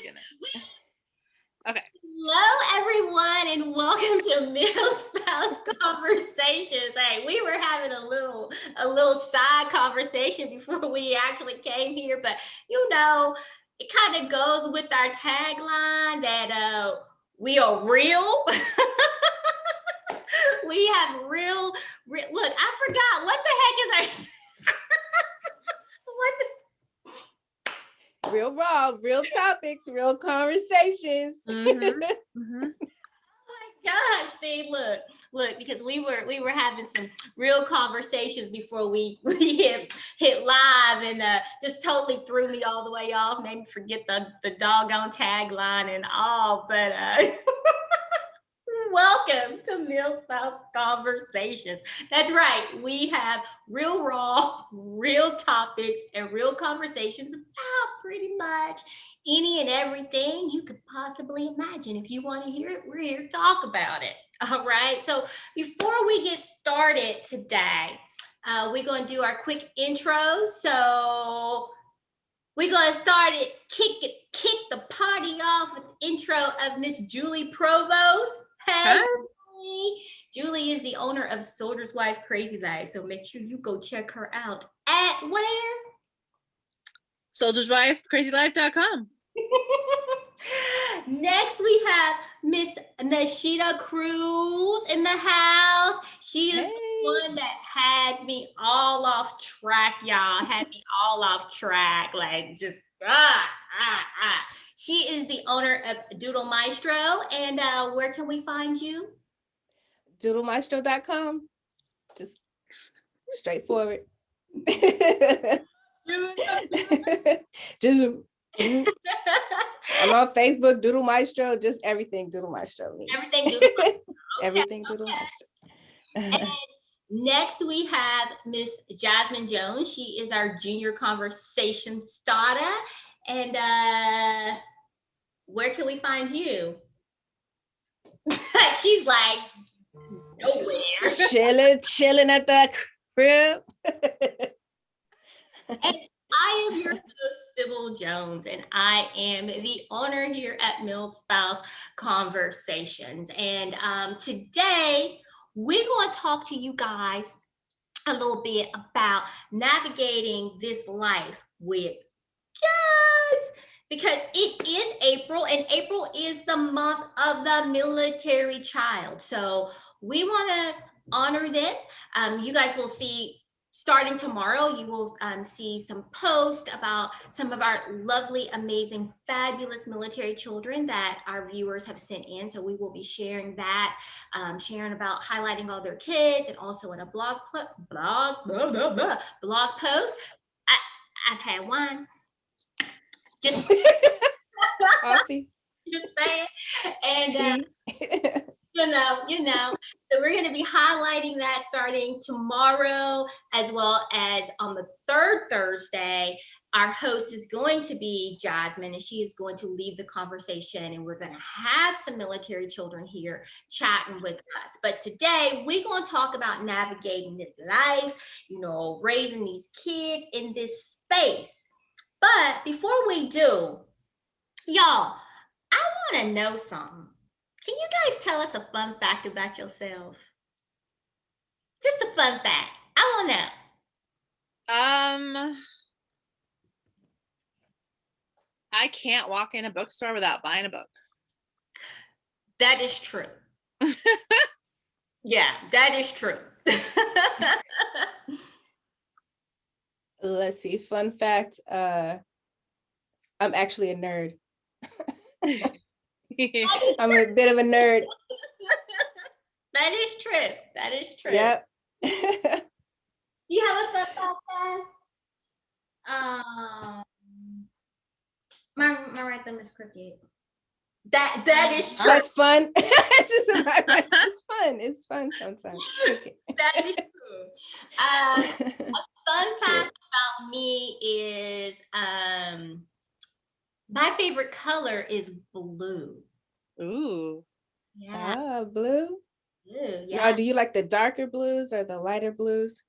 Goodness. Okay. Hello, everyone, and welcome to Milspouse Conversations. Hey, we were having a little side conversation before we actually came here, but it kind of goes with our tagline that we are real. We have real. Look, I forgot what the heck is our. Real raw, real topics, real conversations. Mm-hmm. Mm-hmm. Gosh, see, look, because we were having some real conversations before we hit live, and just totally threw me all the way off, made me forget the doggone tagline and all. But welcome to Milspouse Conversations. That's right, we have real raw, real topics, and real conversations about pretty much any and everything you could possibly imagine. If you want to hear it, we're here to talk about it. All right. So before we get started today, we're going to do our quick intro. So we're going to start it, kick the party off with the intro of Miss Julie Provost. Hey, Julie is the owner of Soldier's Wife Crazy Life. So make sure you go check her out at where? SoldiersWifeCrazyLife.com. Next, we have Miss Nashida Cruz in the house. She is the one that had me all off track, y'all. Had me all off track, like just She is the owner of Doodle Maestro, and where can we find you? DoodleMaestro.com. Just straightforward. Just I'm on Facebook, Doodle Maestro, just everything Doodle Maestro. Everything Doodle Maestro. Okay, everything Doodle Maestro. And next we have Miss Jasmine Jones. She is our junior conversation starter. And where can we find you? She's like, nowhere. Chilling at the crib. And I am your host, Sybil Jones, and I am the owner here at Milspouse Conversations. And today, we're going to talk to you guys a little bit about navigating this life with kids, because it is April, and April is the month of the military child. So we want to honor them. You guys will see, starting tomorrow, you will see some posts about some of our lovely, amazing, fabulous military children that our viewers have sent in. So we will be sharing that, sharing about highlighting all their kids, and also in a blog post. I've had one. Just coffee. Just saying. And you know. So we're going to be highlighting that starting tomorrow, as well as on the third Thursday. Our host is going to be Jasmine, and she is going to lead the conversation, and we're going to have some military children here chatting with us. But today we're going to talk about navigating this life, raising these kids in this space. But before we do, y'all, I want to know something. Can you guys tell us a fun fact about yourself? Just a fun fact. I want to know. I can't walk in a bookstore without buying a book. That is true. Yeah, that is true. Let's see. Fun fact. I'm actually a nerd. I'm a bit of a nerd. That is true. That is true. Yep. You have a fun fact, guys? My right thumb is crooked. That is true. That's fun. It's fun sometimes. Okay. That is true. A fun fact about me is my favorite color is blue. Ooh. Yeah. Blue? Blue, yeah. Now, do you like the darker blues or the lighter blues?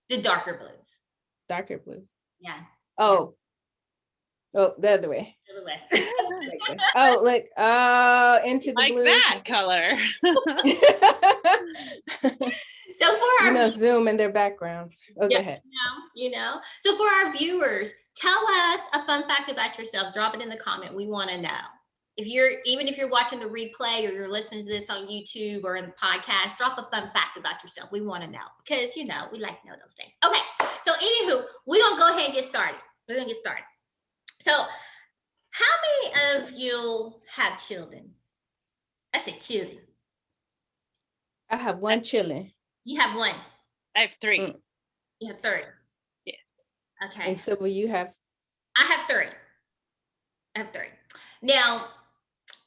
The darker blues. Darker blues. Yeah. Oh. Oh, the other way. The other way. Like this. Oh, look. Oh, into the Like blue. that color. So for our Zoom in their backgrounds. Oh, go ahead. So for our viewers, tell us a fun fact about yourself. Drop it in the comment. We want to know. Even if you're watching the replay or you're listening to this on YouTube or in the podcast, drop a fun fact about yourself. We want to know because we like to know those things. Okay, so anywho, we're gonna go ahead and get started. So, how many of you have children? I said children. I have one chilling. You have one. I have 3. You have 3. Yes. Okay. And Sybil, you have? I have 3. Now,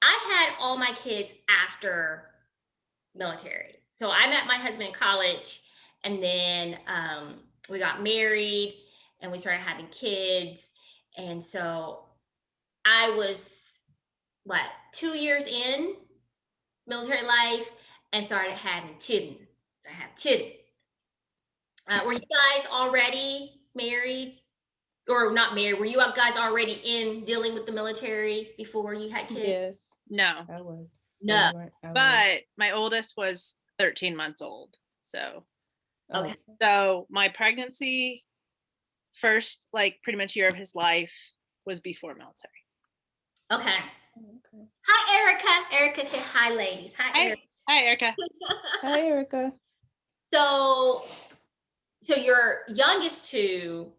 I had all my kids after military. So I met my husband in college, and then we got married and we started having kids. And so I was 2 years in military life and started having children. So I have children. Were you guys already married? Or not married? Were you guys already in dealing with the military before you had kids? Yes. No. I was. No. But my oldest was 13 months old. So Okay. So my pregnancy, first pretty much year of his life, was before military. Okay. Hi, Erica. Erica said hi, ladies. Hi, Erica. Hi, Erica. Hi, Erica. So your youngest 2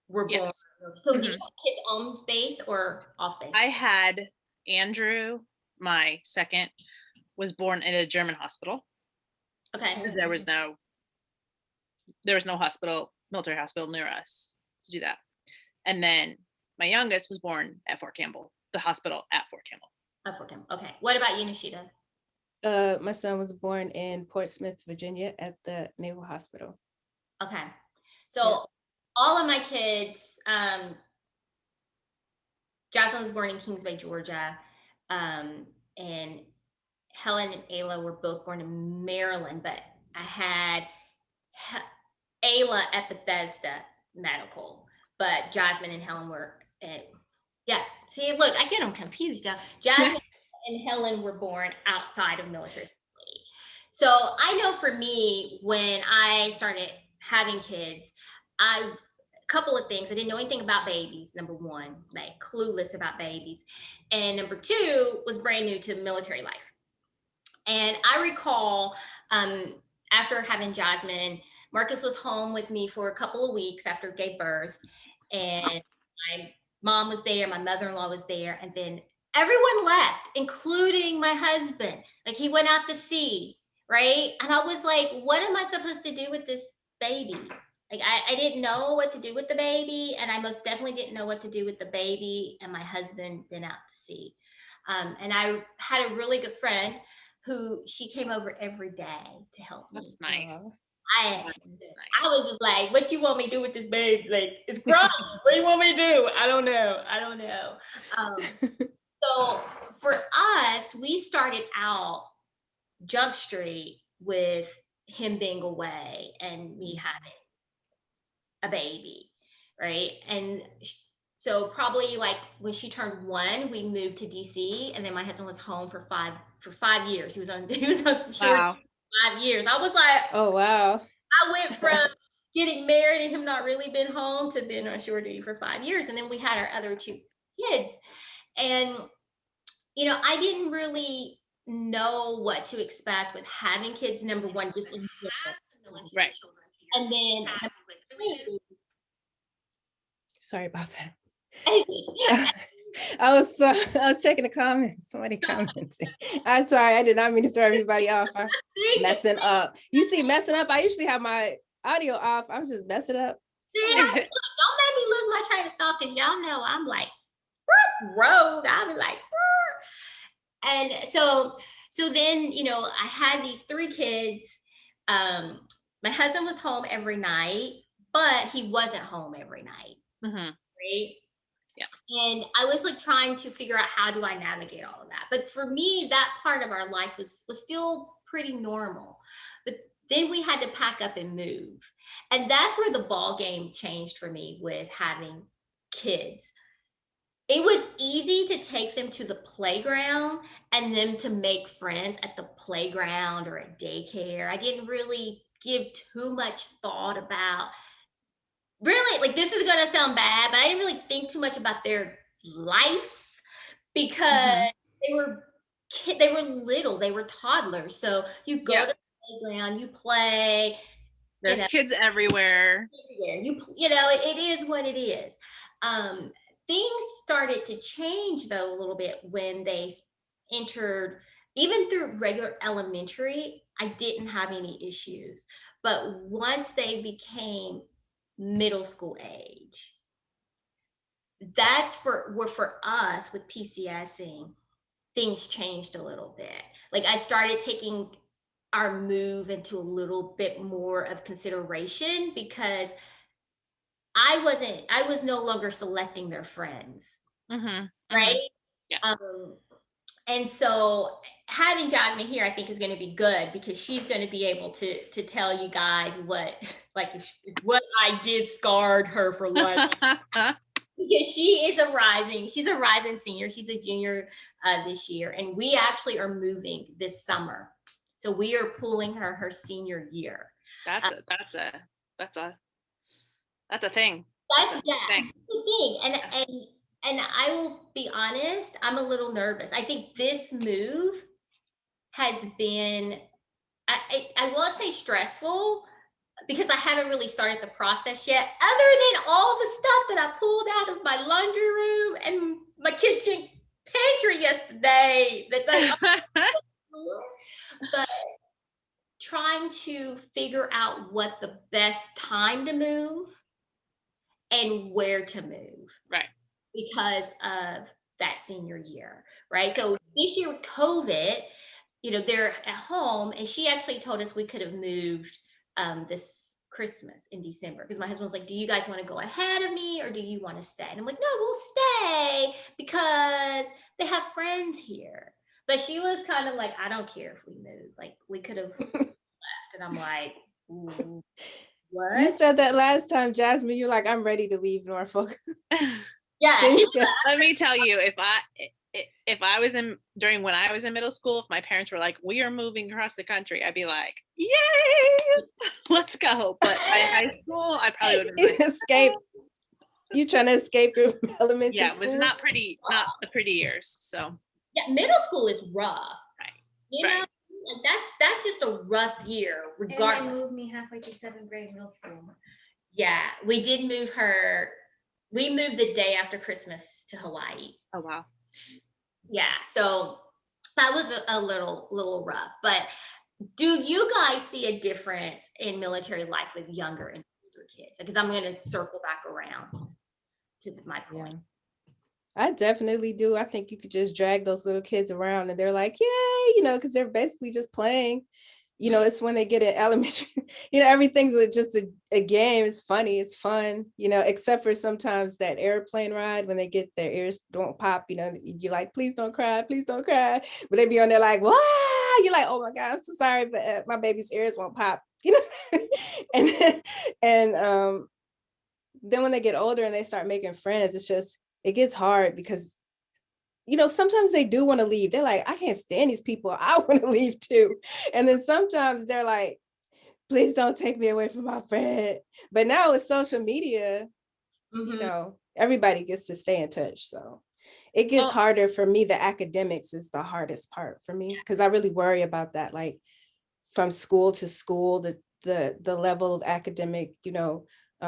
were born. Yes. So did you have kids on base or off base? I had Andrew, my second, was born in a German hospital. Okay. Because there was no hospital, military hospital near us to do that. And then my youngest was born at Fort Campbell, the hospital at Fort Campbell. At Fort Campbell. Okay. What about you, Nishita? My son was born in Portsmouth, Virginia at the Naval Hospital. Okay. So all of my kids, Jocelyn was born in Kings Bay, Georgia. And Helen and Ayla were both born in Maryland, but I had Ayla at Bethesda Medical, but Jasmine and Helen were see, look, I get them confused. Jasmine and Helen were born outside of military facility. So I know for me, when I started having kids, a couple of things. I didn't know anything about babies, number 1, clueless about babies. And number 2, was brand new to military life. And I recall after having Jasmine, Marcus was home with me for a couple of weeks after gave birth. And my mom was there, my mother-in-law was there, and then everyone left, including my husband. He went out to sea, right? And I was like, what am I supposed to do with this baby? I didn't know what to do with the baby, and I most definitely didn't know what to do with the baby and my husband been out to sea. And I had a really good friend who she came over every day to help me. That's nice. I was just like, what you want me to do with this baby? It's crying. What do you want me to do? I don't know. So for us, we started out Jump Street with him being away and me having a baby, right? And so probably when she turned 1, we moved to DC, and then my husband was home for 5 years. He was on short 5 years. I was like, oh wow. I went from getting married and him not really been home to being on shore duty for 5 years. And then we had our other 2 kids. And, I didn't really know what to expect with having kids, number 1, just in general. Right. And then sorry about that. I was checking the comments. Somebody commented. I'm sorry, I did not mean to throw everybody off. I'm messing up. You see, messing up. I usually have my audio off. I'm just messing up. See, don't make me lose my train of thought, because y'all know I'm like rogue. I'll be like, and so then I had these 3 kids. My husband was home every night, but he wasn't home every night. Right? Yeah. And I was trying to figure out, how do I navigate all of that? But for me, that part of our life was still pretty normal. But then we had to pack up and move. And that's where the ball game changed for me with having kids. it was easy to take them to the playground and them to make friends at the playground or at daycare. I didn't really give too much thought about really, like, this is gonna sound bad, but I didn't really think too much about their life because Mhm. they were they were little, they were toddlers. So you go Yep. to the playground, you play, you There's know, kids everywhere. everywhere. You know, it is what it is. Um, Things started to change though a little bit when they entered, even through regular elementary. I didn't have any issues, but once they became middle school age, that's for us with PCSing, things changed a little bit. Like I started taking our move into a little bit more of consideration because I was no longer selecting their friends, Mhm. Mhm. right? Yeah. And so having Jasmine here, I think is going to be good because she's going to be able to tell you guys what, like, if what I did scarred her for life. Because she's a rising senior. She's a junior this year, and we actually are moving this summer. So we are pulling her senior year. That's a that's a that's a that's a thing. That's That's a yeah, thing. that's the thing. Yeah. And I will be honest, I'm a little nervous. I think this move has been I won't say stressful because I haven't really started the process yet, other than all the stuff that I pulled out of my laundry room and my kitchen pantry yesterday. That's but trying to figure out what the best time to move and where to move Right. because of that senior year, right? So this year with COVID, you know, they're at home, and she actually told us we could have moved this Christmas in December because my husband was like, "Do you guys want to go ahead of me or do you want to stay?" And I'm like, "No, we'll stay because they have friends here." But she was kind of like, "I don't care if we move. Like, we could have left." And I'm like, "Ooh, You what?" said that last time, Jasmine. You're like, I'm ready to leave Norfolk. Yeah, So she you was. guys- Let me tell you, if I was in during when I was in middle school, if my parents were like, "We are moving across the country," I'd be like, "Yay, let's go!" But by high school, I probably would have been like, escape. You trying to escape your elementary "Yeah, it was school? not the pretty years." So Yeah, middle school is rough. right, You know, right. like that's just a rough year, And they regardless. moved me halfway through 7th grade middle school. Yeah, we did move her. We moved the day after Christmas to Hawaii. Oh wow. Yeah, so that was a little rough. But do you guys see a difference in military life with younger and older kids? Because I'm going to circle back around to my point. Yeah, I definitely do. I think you could just drag those little kids around and they're like, yay, because they're basically just playing. It's when they get in elementary, everything's just a game. It's funny, it's fun, except for sometimes that airplane ride when they get their ears don't pop, you're like, please don't cry, please don't cry. But they be on there like, wow, you're like, oh my God, I'm so sorry, but my baby's ears won't pop, and then when they get older and they start making friends, it gets hard because sometimes they do want to leave. They're like, I can't stand these people. I want to leave too. And then sometimes they're like, please don't take me away from my friend. But now with social media, everybody gets to stay in touch. So it gets Well, harder for me. The academics is the hardest part for me because I really worry about that. Like from school to school, the level of academic,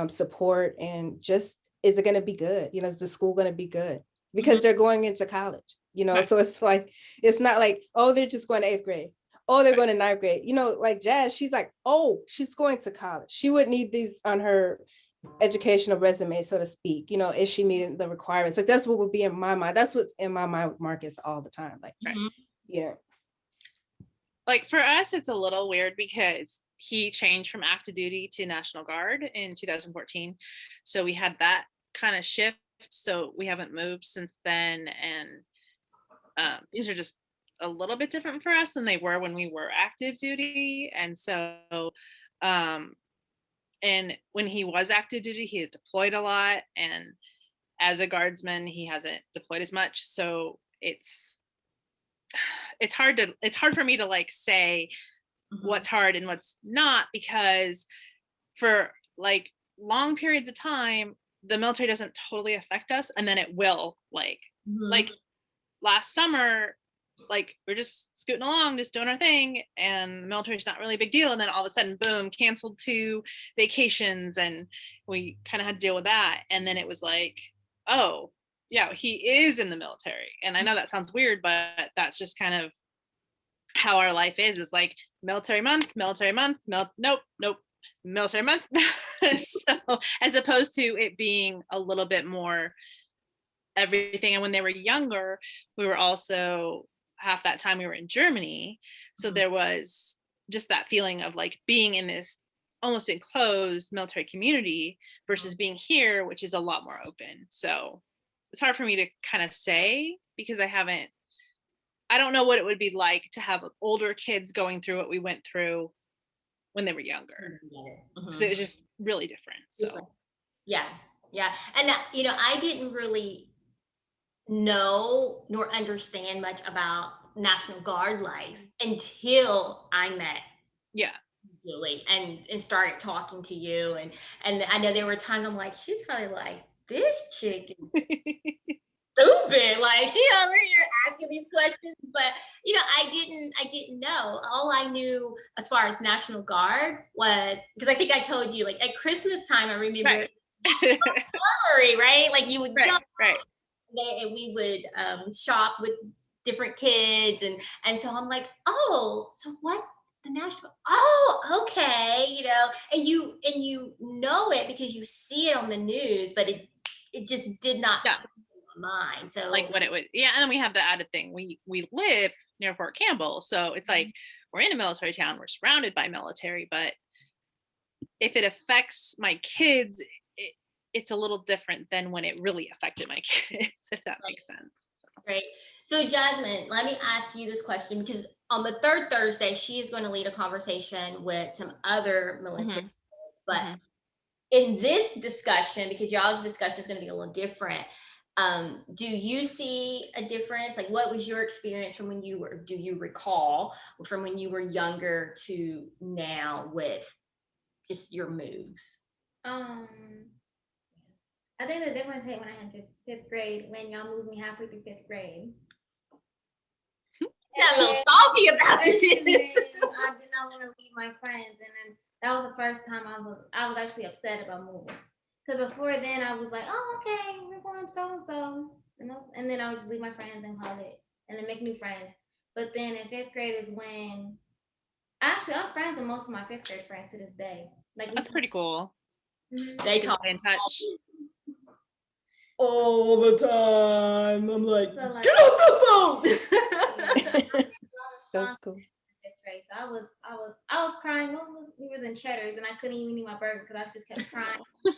support, and just, is it going to be good? Is the school going to be good? Because they're going into college, right. so it's like, it's not like, oh, they're just going to 8th grade. Oh, they're going to 9th grade. Like Jazz, she's like, oh, she's going to college. She would need these on her educational resume, so to speak. Is she meeting the requirements? Like that's what would be in my mind. That's what's in my mind with Marcus all the time. Like, yeah. Like for us, it's a little weird because he changed from active duty to National Guard in 2014. So we had that kind of shift. So we haven't moved since then. And these are just a little bit different for us than they were when we were active duty. And so, and when he was active duty, he had deployed a lot. And as a guardsman, he hasn't deployed as much. So it's hard for me to like say what's hard and what's not, because for like long periods of time, the military doesn't totally affect us, and then it will, like last summer, like we're just scooting along, just doing our thing, and the military's not really a big deal, and then all of a sudden, boom, canceled 2 vacations, and we kind of had to deal with that. And then it was like, oh yeah, he is in the military. And I know that sounds weird, but that's just kind of how our life is like military month, nope, military month. So as opposed to it being a little bit more everything. And when they were younger, we were also, half that time we were in Germany, so there was just that feeling of like being in this almost enclosed military community versus being here, which is a lot more open. So it's hard for me to kind of say, because I don't know what it would be like to have older kids going through what we went through when they were younger. So it was just really different. So yeah. And I didn't really know nor understand much about National Guard life until I met Julie and started talking to you. And I know there were times I'm like, she's probably like, this chick is stupid. Like, she over here asking these questions. But I didn't know. All I knew as far as National Guard was, because I think I told you, like at Christmas time, I remember right? Like you would go and we would shop with different kids, and so I'm like, oh, so what? The National, oh, okay, and you know it because you see it on the news, but it just did not come to my mind. So like what it would, and then we have the added thing, we live near Fort Campbell, so it's like we're in a military town, we're surrounded by military, but if it affects my kids, it's a little different than when it really affected my kids, if that makes sense. Right. So Jasmine, let me ask you this question, because on the third Thursday, she is going to lead a conversation with some other military, but in this discussion, because y'all's discussion is going to be a little different, do you see a difference? Like, what was your experience from do you recall from when you were younger to now with just your moves? I think the difference hit when I had fifth grade, when y'all moved me halfway through 5th grade. Got a little salty about it. And then I did not want to leave my friends, and then that was the first time I was actually upset about moving. Because before then I was like, oh, okay, we're going so, and then I would just leave my friends and call it, and then make new friends. But then in 5th grade is when actually I'm friends with most of my 5th grade friends to this day. Like, that's pretty cool. They talk in touch all the time. I'm like, so, get off the phone. That's cool. So I was crying. We was in Cheddar's and I couldn't even eat my burger because I just kept crying. The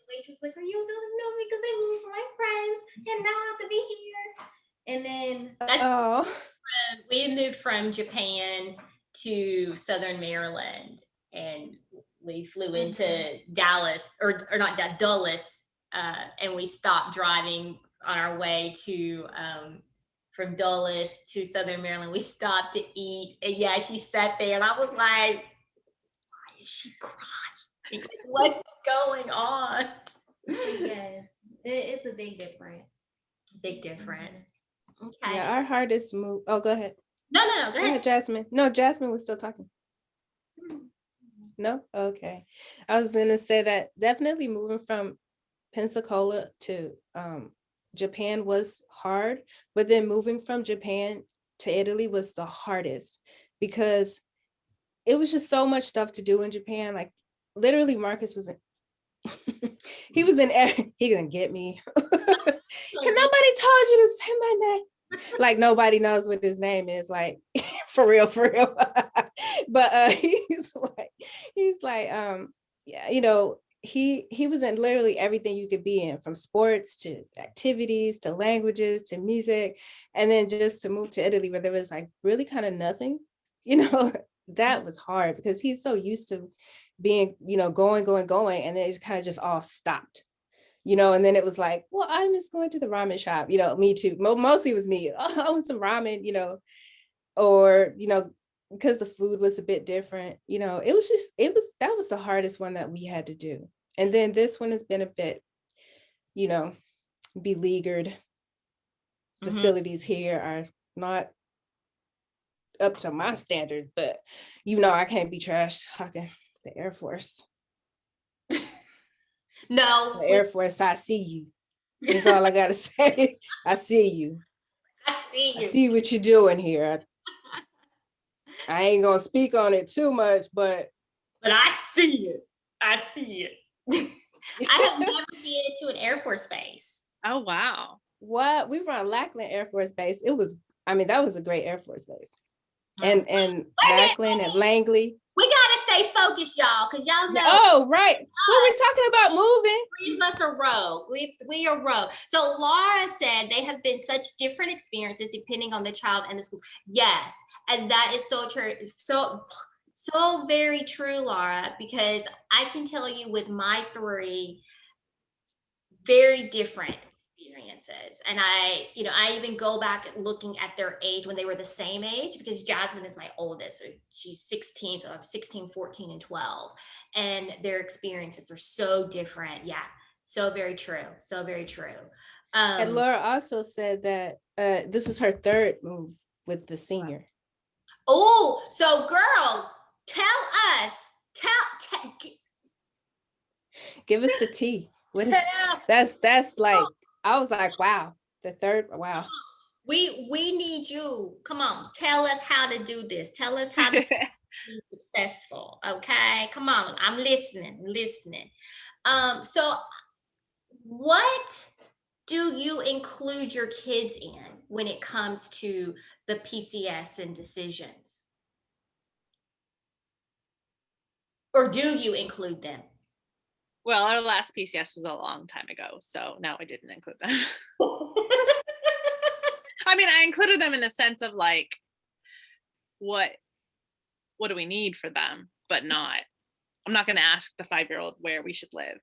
waitress like, "Are you doesn't know me because they moved from my friends and now I have to be here." And then we moved from Japan to Southern Maryland, and we flew into Dallas or not Dulles, and we stopped driving on our way to from Dulles to Southern Maryland. We stopped to eat, and she sat there, and I was like, "Why is she crying? What's going on?" Yes, it's a big difference. Big difference. Okay. Yeah, our hardest move. Oh, go ahead. No, go ahead, Jasmine. No, Jasmine was still talking. No? Okay. I was gonna say that definitely moving from Pensacola to Japan was hard, but then moving from Japan to Italy was the hardest because it was just so much stuff to do in Japan. Like literally Marcus was he was in air, he gonna get me. And nobody told you to say my name. Like nobody knows what his name is, like for real. But he's like he was in literally everything you could be in, from sports to activities to languages to music. And then just to move to Italy where there was like really kind of nothing, that was hard because he's so used to being, going, and then it kind of just all stopped. and then it was like, well, I miss going to the ramen shop, me too. Mostly it was me. Oh, I want some ramen, or, because the food was a bit different, that was the hardest one that we had to do. And then this one has been a bit, beleaguered. Facilities here are not up to my standards, but I can't be trash talking the Air Force. No. The Air Force, I see you. That's all I gotta say. I see you. I see what you're doing here. I ain't gonna speak on it too much, but I see it. I see it. I have never been to an Air Force base. Oh, wow. What? We were on Lackland Air Force Base. That was a great Air Force base. And Lackland and Langley. We gotta stay focused, y'all, because y'all know. Oh, right. Well, we're talking about moving. Three of us are rogue. We are rogue. So Laura said they have been such different experiences depending on the child and the school. Yes, and that is so true. So very true, Laura, because I can tell you with my three, very different experiences. And I even go back looking at their age when they were the same age, because Jasmine is my oldest. So she's 16, so I'm 16, 14, and 12. And their experiences are so different. Yeah, so very true. So very true. And Laura also said that this was her third move with the senior. Oh, so girl, tell us, give us the tea. What is that's like? I was like, wow, the third, wow. We need you. Come on, tell us how to do this. Tell us how to be successful. Okay, come on, I'm listening. So what do you include your kids in when it comes to the PCS and decisions? Or do you include them? Well, our last PCS was a long time ago, so no, I didn't include them. I mean, I included them in the sense of like, what do we need for them? But I'm not going to ask the 5-year-old where we should live,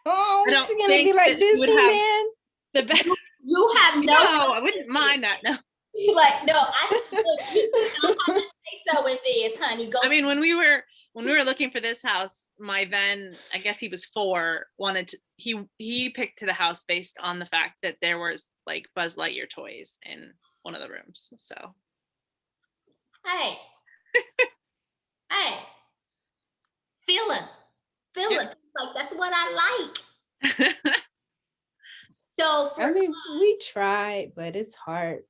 Oh, you're going to be like Disneyland? You have no, I wouldn't mind that. No. You're like, no, you don't have to say so with this, honey. Go. I mean, when we were looking for this house, my then, I guess he was 4, he picked the house based on the fact that there was like Buzz Lightyear toys in one of the rooms. So hey feeling yep. Like that's what I like. So we tried, but it's hard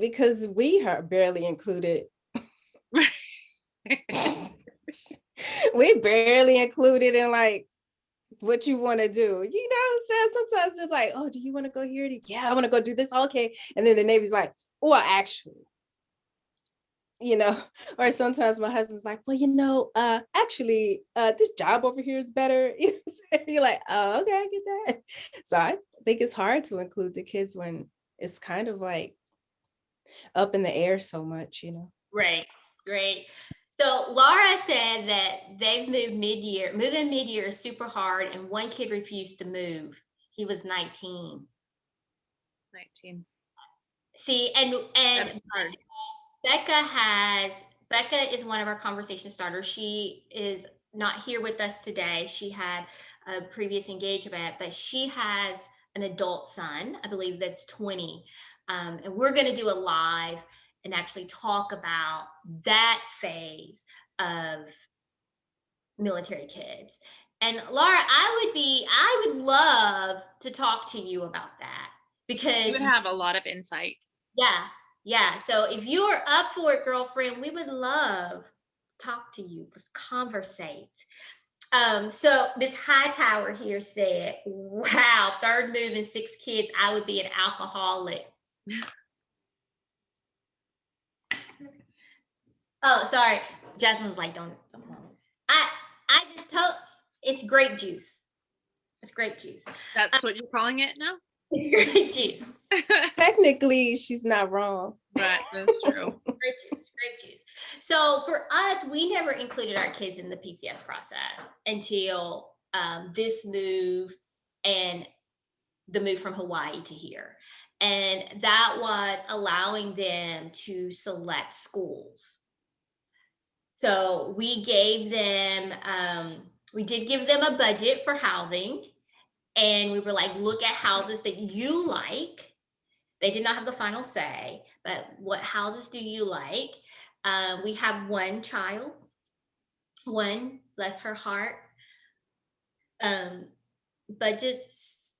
because we are barely included. We barely included in like what you want to do, so sometimes it's like, oh, do you want to go here? Yeah, I want to go do this. Okay. And then the Navy's like, well, actually, or sometimes my husband's like, well, actually, this job over here is better. You're like, oh, okay, I get that. So I think it's hard to include the kids when it's kind of like up in the air so much, Right. Great. So Laura said that they've moved mid-year. Moving mid-year is super hard, and one kid refused to move. He was 19. 19. See, and Becca is one of our conversation starters. She is not here with us today. She had a previous engagement, but she has an adult son, I believe that's 20. And we're going to do a live and actually talk about that phase of military kids. And Laura, I would love to talk to you about that, because you would have a lot of insight. Yeah. So if you are up for it, girlfriend, we would love to talk to you. Let's conversate. So Miss Hightower here said, wow, third move and 6 kids, I would be an alcoholic. Oh, sorry. Jasmine was like, don't. I just told, it's grape juice. It's grape juice. That's what you're calling it now? It's grape juice. Technically, she's not wrong. Right, that's true. Grape juice. So for us, we never included our kids in the PCS process until this move and the move from Hawaii to here. And that was allowing them to select schools. So we gave them, we did give them a budget for housing. And we were like, look at houses that you like. They did not have the final say, but what houses do you like? We have one child, one, bless her heart. Budgets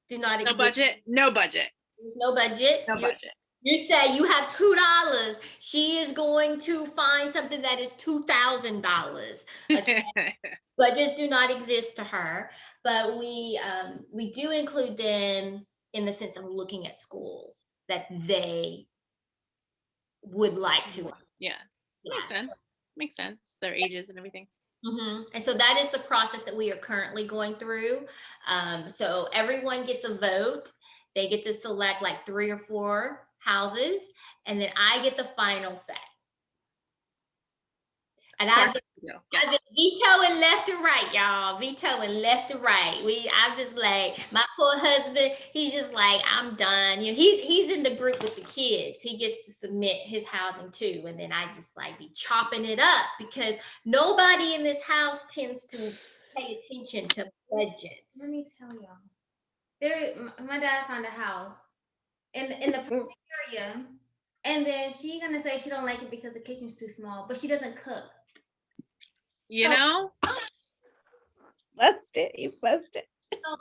do not No exist. budget, no budget, There's no budget. no budget. You say you have $2. She is going to find something that is $2,000. Okay? Budgets do not exist to her, but we do include them in the sense of looking at schools that they would like to. Yeah, makes sense. Makes sense. Their ages and everything. And so that is the process that we are currently going through. So everyone gets a vote. They get to select like 3 or 4 houses, and then I get the final say. And I've been vetoing left and right, y'all. Vetoing left and right. I'm just like, my poor husband, he's just like, I'm done. You know, he's in the group with the kids. He gets to submit his housing too. And then I just like be chopping it up because nobody in this house tends to pay attention to budgets. Let me tell y'all. My dad found a house in the area, and then she's gonna say she don't like it because the kitchen's too small, but she doesn't cook. You know? Busted. You busted. So,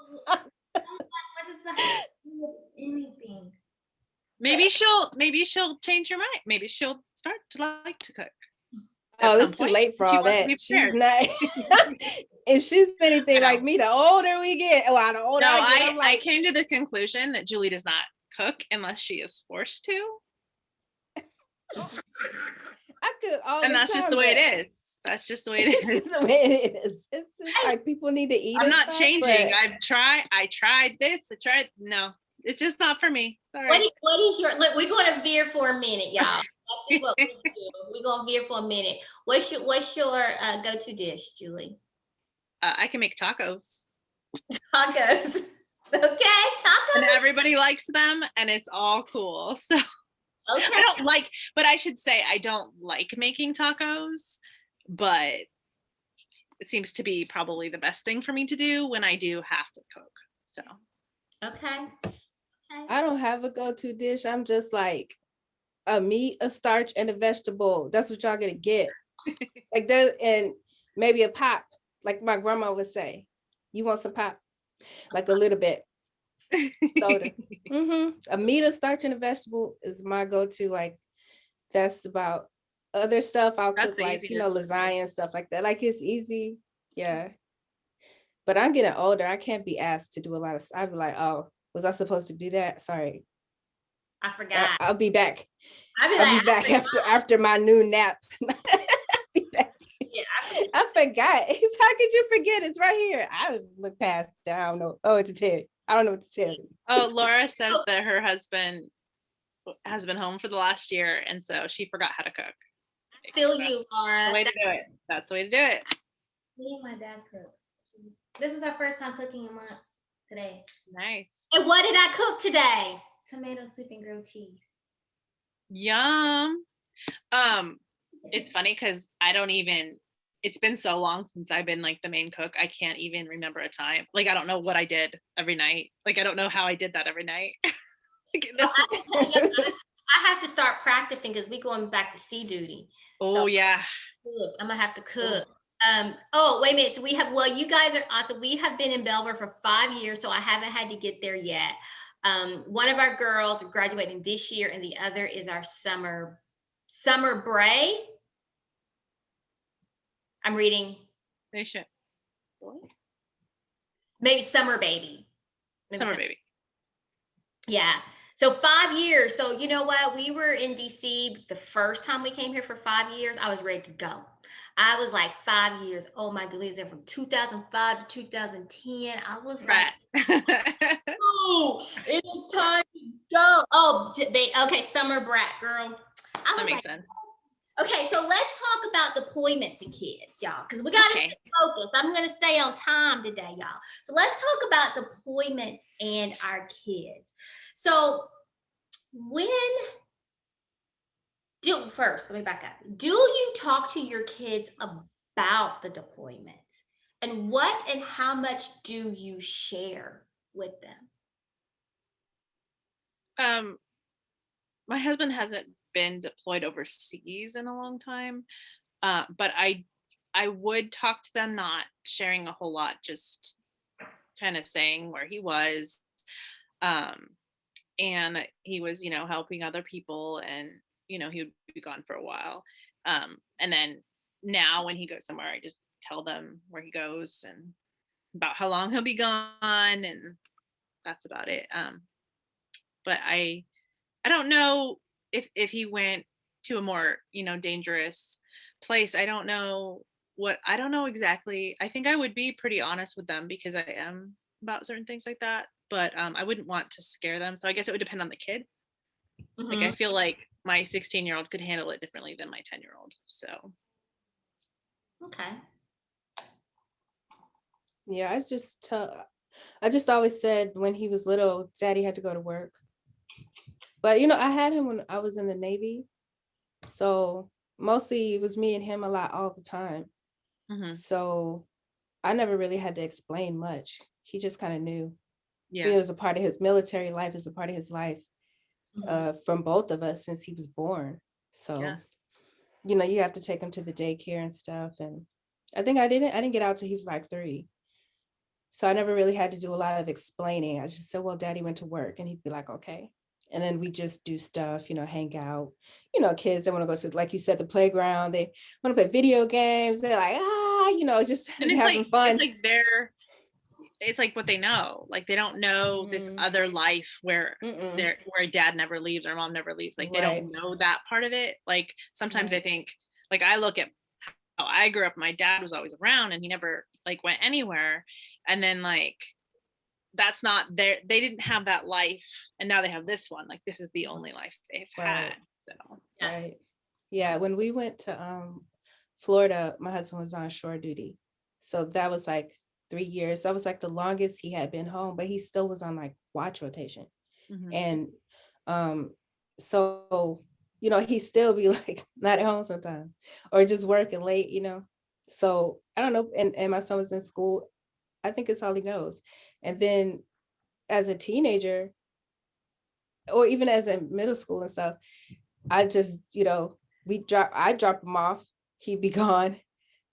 anything. Maybe she'll change her mind. Maybe she'll start to like to cook. Oh, it's too late for all that. She's not. If she's anything like me, the older we get, the older I get. I came to the conclusion that Julie does not cook unless she is forced to. I could all and the that's time, just the way it is. That's just the way it is. It's the way it is. It's just like people need to eat. I'm not stuff, changing. but... I tried this. No, it's just not for me. Sorry. What is your look? We're going to veer for a minute, y'all. That's just what we do. We're going to veer for a minute. What's your go-to dish, Julie? I can make tacos. Tacos. Okay, tacos. And everybody likes them, and it's all cool. So okay. But I should say I don't like making tacos, but it seems to be probably the best thing for me to do when I do have to cook. So okay. I don't have a go-to dish. I'm just like a meat, a starch, and a vegetable. That's what y'all gonna get. Like that, and maybe a pop, like my grandma would say. You want some pop? Like a little bit. Soda. A meat, a starch, and a vegetable is my go-to. Like that's about other stuff. I'll cook like, lasagna and stuff like that. Like it's easy. Yeah. But I'm getting older. I can't be asked to do a lot of stuff. I'd be like, oh, was I supposed to do that? Sorry. I forgot. I'll be back. I'll be back after my noon nap. Be back. Yeah, I forgot. How could you forget? It's right here. I just look past it. I don't know. Oh, it's a 10. I don't know what to tell you. Oh, Laura says that her husband has been home for the last year, and so she forgot how to cook. I feel you, Laura. That's the way to do it. That's the way to do it. Me and my dad cook. This is our first time cooking in months today. Nice. And what did I cook today? Tomato soup and grilled cheese. Yum. It's funny because it's been so long since I've been like the main cook. I can't even remember a time. Like, I don't know what I did every night. Like, I don't know how I did that every night. I have to start practicing because we're going back to sea duty. Oh, so yeah. I'm going to have to cook. Oh, wait a minute. So you guys are awesome. We have been in Belvoir for 5 years, so I haven't had to get there yet. One of our girls are graduating this year, and the other is our summer break. I'm reading. They should. Maybe summer baby. Summer baby. Yeah. So 5 years. So you know what? We were in DC the first time we came here for 5 years. I was ready to go. I was like 5 years. Oh my goodness. And from 2005 to 2010, I was like, oh, it is time to go. Oh, okay. Summer brat, girl. That makes sense. Okay, so let's talk about deployments and kids, y'all, because we got to stay focused. I'm going to stay on time today, y'all. So let's talk about deployments and our kids. So first, let me back up. Do you talk to your kids about the deployments? And what and how much do you share with them? My husband hasn't been deployed overseas in a long time, but I would talk to them, not sharing a whole lot, just kind of saying where he was, and that he was, helping other people, and he would be gone for a while, and then now when he goes somewhere, I just tell them where he goes and about how long he'll be gone, and that's about it. But I don't know if he went to a more, dangerous place. I don't know exactly. I think I would be pretty honest with them because I am about certain things like that, but I wouldn't want to scare them. So I guess it would depend on the kid. Like I feel like my 16-year-old could handle it differently than my 10-year-old. So okay. Yeah, I just always said when he was little, Daddy had to go to work. But I had him when I was in the Navy. So mostly it was me and him a lot all the time. So I never really had to explain much. He just kind of knew. yeah, It was a part of his military life, is a part of his life from both of us since he was born. So, you have to take him to the daycare and stuff. And I think I didn't get out till he was like 3. So I never really had to do a lot of explaining. I just said, well, Daddy went to work, and he'd be like, okay. And then we just do stuff, hang out. Kids, they want to go to, like you said, the playground. They want to play video games. They're like, just and it's having fun. It's like what they know. Like they don't know this other life where dad never leaves or mom never leaves. Like they don't know that part of it. Like sometimes I think, like I look at how I grew up, my dad was always around and he never like went anywhere. And then like that's not there. They didn't have that life, and now they have this one. Like this is the only life they've had. So right. Yeah, when we went to Florida, my husband was on shore duty. So that was like 3 years. That was like the longest he had been home, but he still was on like watch rotation. And so he still be like not at home sometimes or just working late. So I don't know. And my son was in school. I think it's all he knows. And then as a teenager, or even as in middle school and stuff, I just, I drop him off, he'd be gone.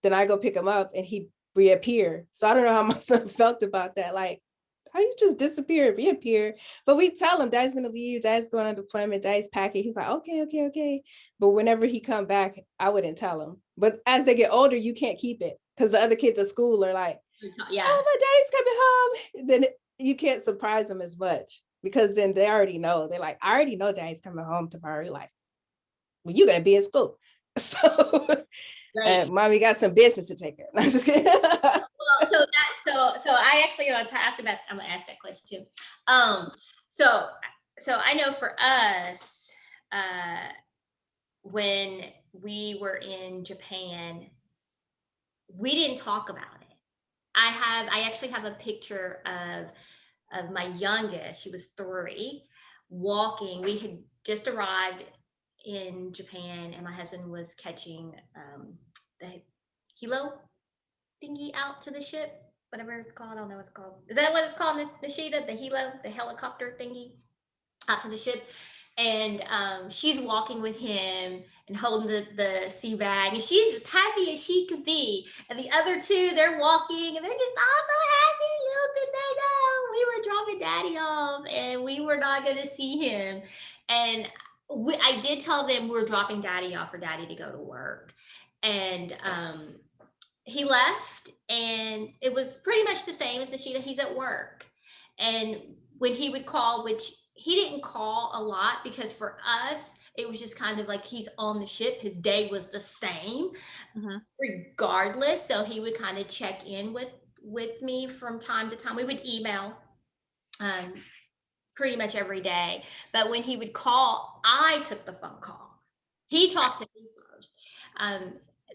Then I go pick him up and he'd reappear. So I don't know how my son felt about that. Like, how you just disappear, reappear? But we tell him Dad's gonna leave, Dad's going on deployment, Dad's packing. He's like, okay. But whenever he come back, I wouldn't tell him. But as they get older, you can't keep it because the other kids at school are like, oh, my daddy's coming home. Then you can't surprise them as much because then they already know. They're like, I already know Daddy's coming home tomorrow. You're like, well, you're gonna be in school. So Mommy got some business to take care of. No, I'm just kidding. Well, so I actually want to ask about. I'm gonna ask that question too. So I know for us, when we were in Japan, we didn't talk about it. I actually have a picture of my youngest. She was 3, walking. We had just arrived in Japan, and my husband was catching the hilo thingy out to the ship, whatever it's called. I don't know what it's called. Is that what it's called? The Nishida, the hilo, the helicopter thingy out to the ship. And she's walking with him and holding the sea bag, and she's as happy as she could be. And the other 2, they're walking and they're just all so happy. Little did they know we were dropping Daddy off and we were not going to see him. And I did tell them we were dropping Daddy off for Daddy to go to work. And he left, and it was pretty much the same as Nishida. He's at work. And when he would call, which he didn't call a lot because for us, it was just kind of like he's on the ship. His day was the same regardless. So he would kind of check in with me from time to time. We would email pretty much every day. But when he would call, I took the phone call. He talked to me first.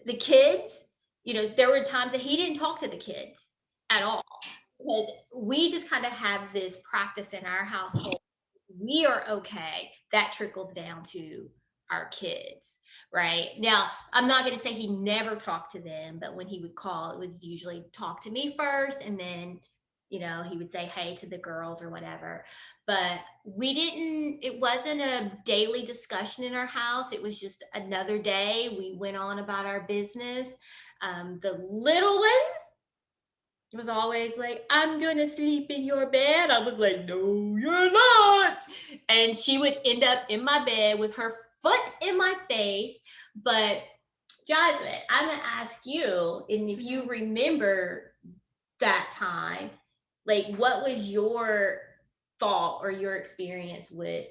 The kids, there were times that he didn't talk to the kids at all, because we just kind of have this practice in our household. We are okay. That trickles down to our kids, right? Now, I'm not going to say he never talked to them, but when he would call, it was usually talk to me first, and then, he would say hey to the girls or whatever. But it wasn't a daily discussion in our house. It was just another day. We went on about our business. The little one was always like, I'm gonna sleep in your bed. I was like, no, you're not. And she would end up in my bed with her foot in my face. But Jasmine, I'm gonna ask you, and if you remember that time, like, what was your thought or your experience with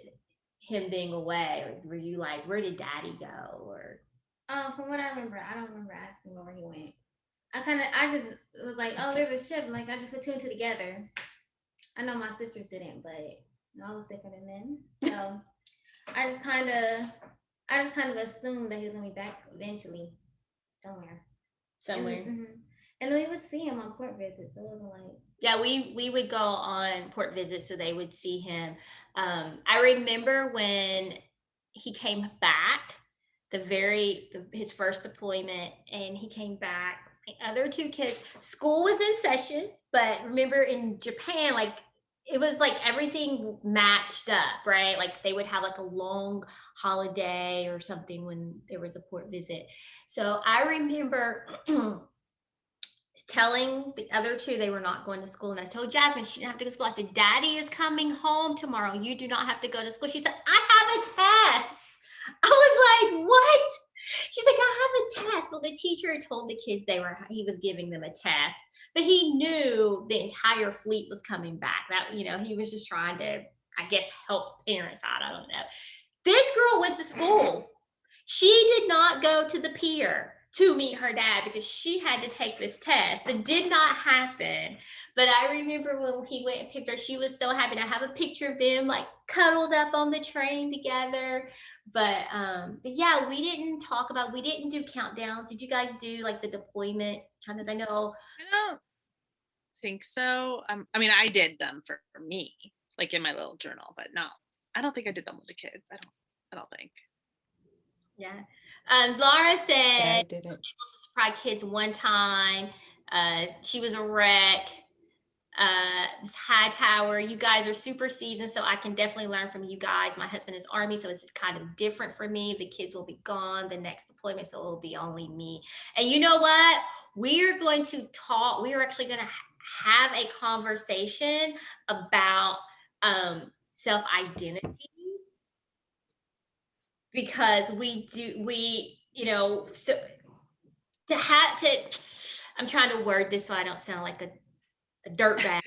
him being away? Or were you like, where did daddy go? Or from what I remember, I don't remember asking where he went. I just was like, oh, there's a ship. Like, I just put two and two together. I know my sisters didn't, but I was different than them. So I just kind of assumed that he was gonna be back eventually somewhere. And then we would see him on port visits. So it wasn't like, yeah, we would go on port visits so they would see him. I remember when he came back, his first deployment, and he came back. The other two kids, school was in session, but remember in Japan, like, it was like everything matched up, right? Like they would have like a long holiday or something when there was a port visit. So I remember telling the other two they were not going to school. And I told Jasmine she didn't have to go to school. I said, Daddy is coming home tomorrow. You do not have to go to school. She said, I have a test. I was like, what? She's like, I have a test. So the teacher had told the kids he was giving them a test, but he knew the entire fleet was coming back. That, he was just trying to, I guess, help parents out. I don't know. This girl went to school. She did not go to the pier to meet her dad because she had to take this test. That did not happen. But I remember when he went and picked her, she was so happy. I have a picture of them like cuddled up on the train together. But yeah, we didn't do countdowns. Did you guys do like the deployment countdowns? I know. I don't think so. I mean, I did them for me, like in my little journal, but no, I don't think I did them with the kids. I don't think. Yeah. Laura said, Yeah, I didn't. Pride Kids one time. She was a wreck. Hightower, you guys are super seasoned, so I can definitely learn from you guys. My husband is Army, so it's kind of different for me. The kids will be gone the next deployment, so it will be only me. And you know what? We're going to talk. We are actually going to have a conversation about self-identity, because so I'm trying to word this so I don't sound like a dirtbag.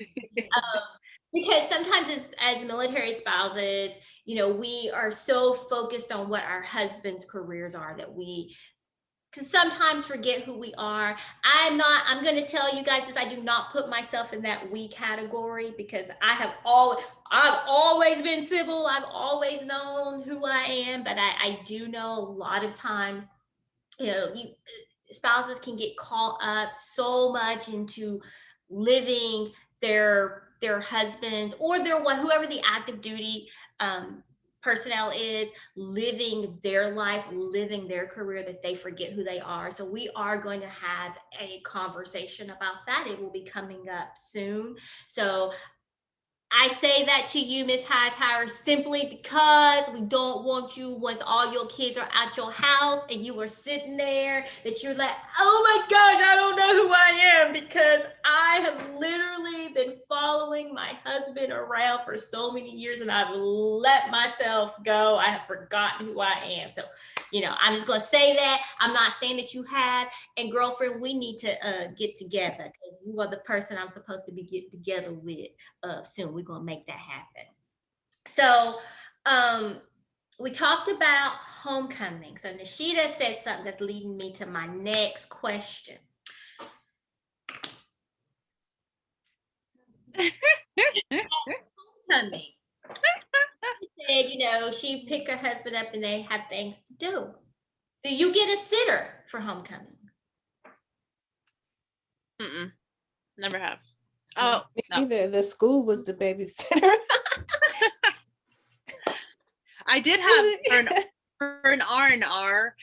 Because sometimes as military spouses, we are so focused on what our husbands' careers are that we can sometimes forget who we are. I'm going to tell you guys this. I do not put myself in that we category, because I've always been Sybil. I've always known who I am, but I do know a lot of times, spouses can get caught up so much into living their husbands or whoever the active duty personnel is, living their life, living their career, that they forget who they are. So we are going to have a conversation about that. It will be coming up soon. So I say that to you, Miss Hightower, simply because we don't want you, once all your kids are at your house and you are sitting there, that you're like, oh my gosh, I don't know who I am, because I have literally been following my husband around for so many years and I've let myself go. I have forgotten who I am. So, I'm just going to say that. I'm not saying that you have. And girlfriend, we need to get together, because you are the person I'm supposed to be getting together with soon. We're going to make that happen. So we talked about homecoming. So Nishita said something that's leading me to my next question. Homecoming. She said, she'd pick her husband up and they have things to do. Do you get a sitter for homecomings? Never have. Oh, no. Either the school was the babysitter. I did have for an R&R,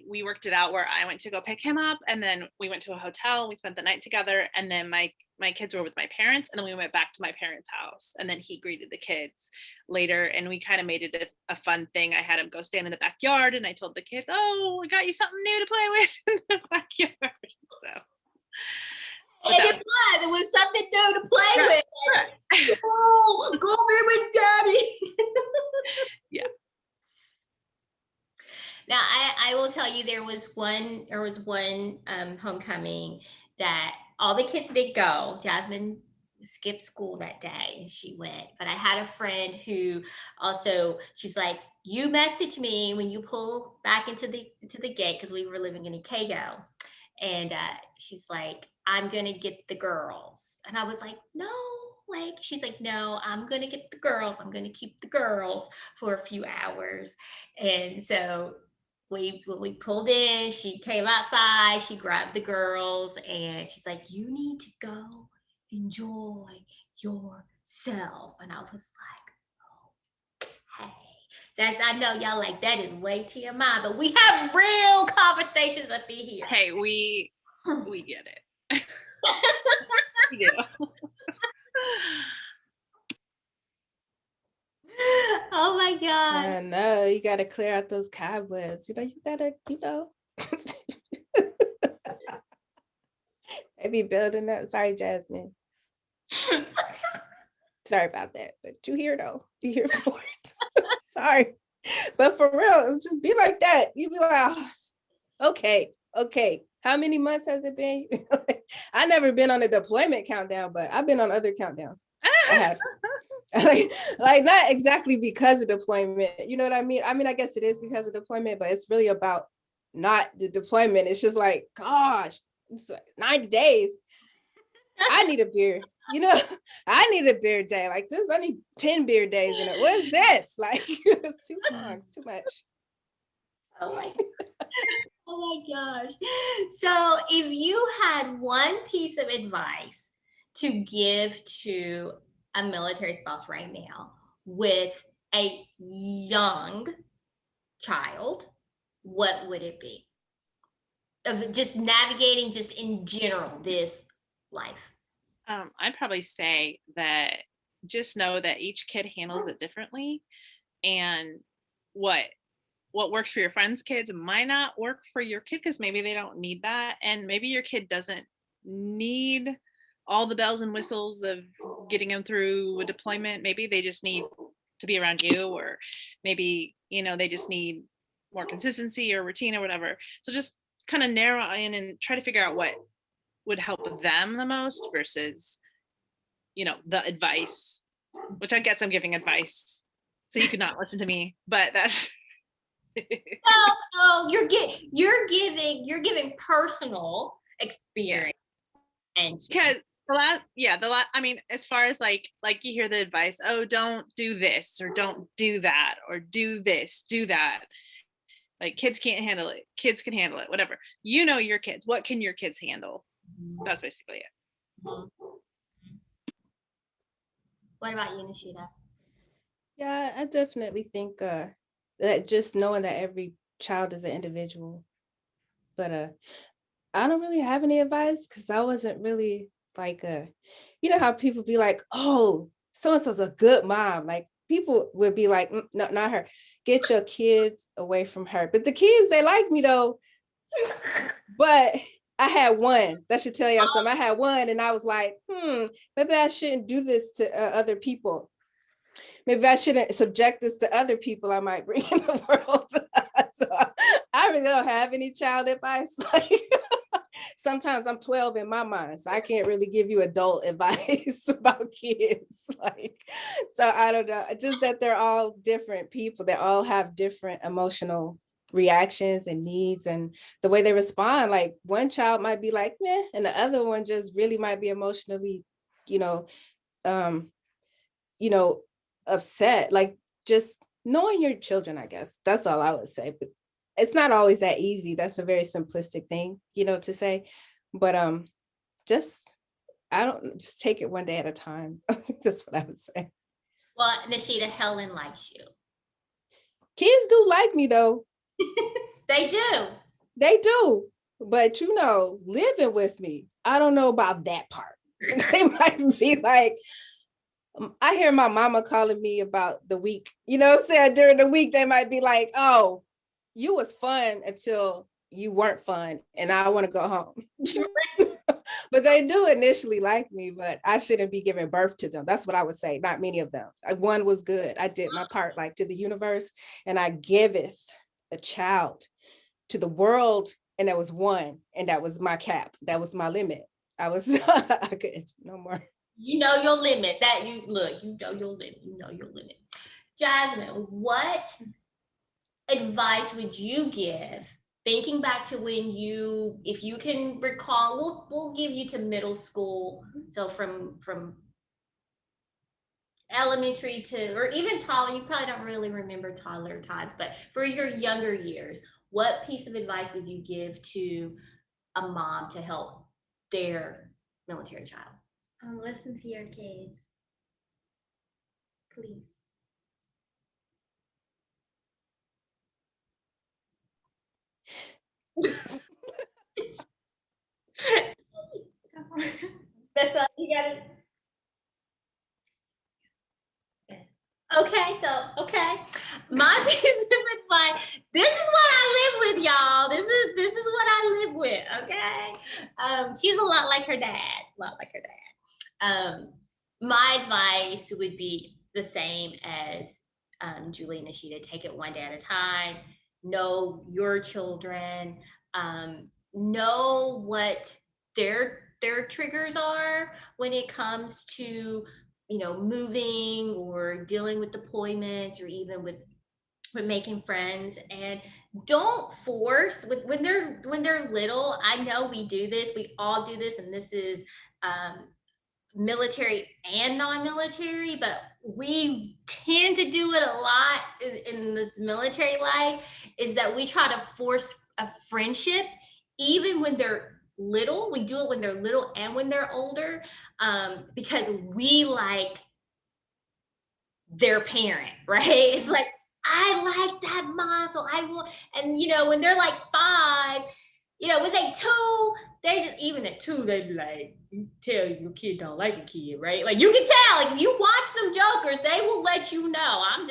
we worked it out where I went to go pick him up, and then we went to a hotel. We spent the night together, and then my kids were with my parents, and then we went back to my parents' house, and then he greeted the kids later, and we kind of made it a fun thing. I had him go stand in the backyard, and I told the kids, "Oh, I got you something new to play with in the backyard." So. And it was something new to play with. Like, oh, go be with daddy. Yeah. Now I will tell you, there was one homecoming that all the kids did go. Jasmine skipped school that day and she went. But I had a friend who also, she's like, you message me when you pull back into the gate, because we were living in Ikego. And she's like, I'm gonna get the girls. And I was like, no, like, she's like, no, I'm gonna get the girls. I'm gonna keep the girls for a few hours. And so when we pulled in, she came outside, she grabbed the girls, and she's like, you need to go enjoy yourself. And I was like, okay. I know y'all like, that is way TMI, but we have real conversations up in here. Hey, we get it. We do. Oh my God. I know, you gotta clear out those cobwebs. You gotta. Maybe building up. Sorry, Jasmine. Sorry about that, but you here though. You here for it. Sorry. But for real, just be like that. You be like, oh, okay. How many months has it been? I've never been on a deployment countdown, but I've been on other countdowns. I have. like not exactly because of deployment. You know what I mean? I guess it is because of deployment, but it's really about not the deployment. It's just like, gosh, it's like 90 days. I need a beer. I need a beer day. Like this, I need 10 beer days in it. What is this? Like, it's too long, it's too much. Oh my gosh. So if you had one piece of advice to give to a military spouse right now with a young child, what would it be? Of just navigating, just in general, this life. I'd probably say that just know that each kid handles it differently, and what works for your friend's kids might not work for your kid, because maybe they don't need that, and maybe your kid doesn't need all the bells and whistles of getting them through a deployment. Maybe they just need to be around you, or maybe they just need more consistency or routine or whatever. So just kind of narrow in and try to figure out what would help them the most versus the advice, which I guess I'm giving advice, so you could not listen to me, but that's no, you're giving personal experience. And because I mean, as far as like you hear the advice, oh, don't do this or don't do that or do this, do that. Like, kids can't handle it. Kids can handle it, whatever. Your kids. What can your kids handle? That's basically it. Mm-hmm. What about you, Nishida? Yeah, I definitely think that just knowing that every child is an individual. But I don't really have any advice, because I wasn't really like how people be like, oh, so-and-so's a good mom. Like, people would be like, no, not her. Get your kids away from her. But the kids, they like me though. But I had one. That should tell y'all something. I had one, and I was like, maybe I shouldn't do this to other people. Maybe I shouldn't subject this to other people I might bring in the world. So I really don't have any child advice. Like, sometimes I'm 12 in my mind, so I can't really give you adult advice about kids. Like, so I don't know. Just that they're all different people. They all have different emotional reactions and needs, and the way they respond. Like, one child might be like, meh, and the other one just really might be emotionally, upset. Like, just knowing your children, I guess that's all I would say. But it's not always that easy. That's a very simplistic thing, to say. But just just take it one day at a time. That's what I would say. Well, Nashida, Helen likes you. Kids do like me though. They do. They do. But living with me, I don't know about that part. They might be like, I hear my mama calling me about the week, saying during the week, they might be like, oh, you was fun until you weren't fun and I want to go home. But they do initially like me, but I shouldn't be giving birth to them. That's what I would say. Not many of them. One was good. I did my part like to the universe, and I giveth a child to the world, and that was one, and that was my cap. That was my limit. I couldn't no more. You know your limit. You know your limit. You know your limit. Jasmine, what advice would you give? Thinking back to when if you can recall, we'll give you to middle school. So from elementary to, or even toddler, you probably don't really remember toddler times, but for your younger years, what piece of advice would you give to a mom to help their military child? Listen to your kids, please. That's all you got. Okay. My piece of advice. This is what I live with, y'all. This is what I live with. Okay. She's a lot like her dad. My advice would be the same as Julie and Nashida. Take it one day at a time. Know your children. Know what their triggers are when it comes to moving or dealing with deployments, or even with making friends. And don't force when they're little. I know we do this, we all do this, and this is military and non-military, but we tend to do it a lot in this military life, is that we try to force a friendship even when they're little. We do it when they're little and when they're older, because we like their parent, right? It's like, I like that mom, so I want. And when they're like 5, when they 2, they just, even at 2, they be like, you tell your kid don't like a kid, right? Like, you can tell, like, if you watch them jokers, they will let you know. I'm